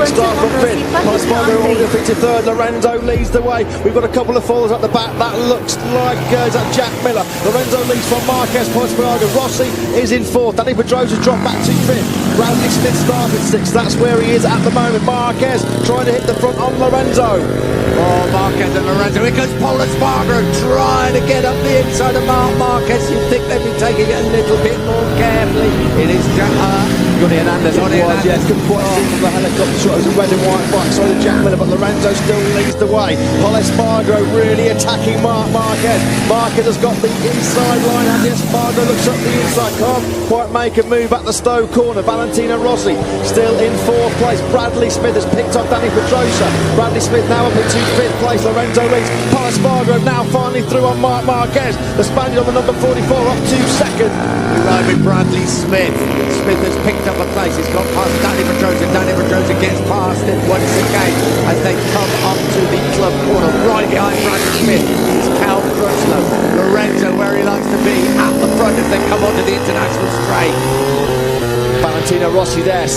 quick start from fifth. Espargaro already defeated third. Lorenzo leads the way. We've got a couple of followers at the back. That looks like is that Jack Miller. Lorenzo leads from Marquez. Espargaro. Rossi is in fourth. Danny Pedrosa dropped back to fifth. Bradley Smith started sixth. That's where he is at the moment. Marquez trying to hit the front on Lorenzo. Oh, Marquez and Lorenzo. Here goes Paul Espargaro trying to get up the inside of Marquez. You'd think they'd be taking it a little bit more carefully. It is Johnny Hernandez. Yes, couldn't quite see from the helicopter shot. It was a red and white bike. So did Jack Miller, but Lorenzo still leads the way. Paul Espargaro really attacking Marquez. Marquez has got the inside line, and Espargaro looks up the inside. Can't quite make a move at the Stowe corner. Valentine Rossi still in fourth place. Bradley Smith has picked up Danny Pedrosa. Bradley Smith now up into fifth place. Lorenzo leads. Paul Espargaro now finally through on Marquez. The Spaniard on the number 44 up to second. Right with Bradley Smith. Smith has picked up a place. He's got past Danny Pedrosa. Danny Pedrosa gets past it once again as they come up to the club corner. Right behind Bradley Smith is Cal Crutchlow. Lorenzo where he likes to be at the front as they come onto the international straight. Valentino Rossi there.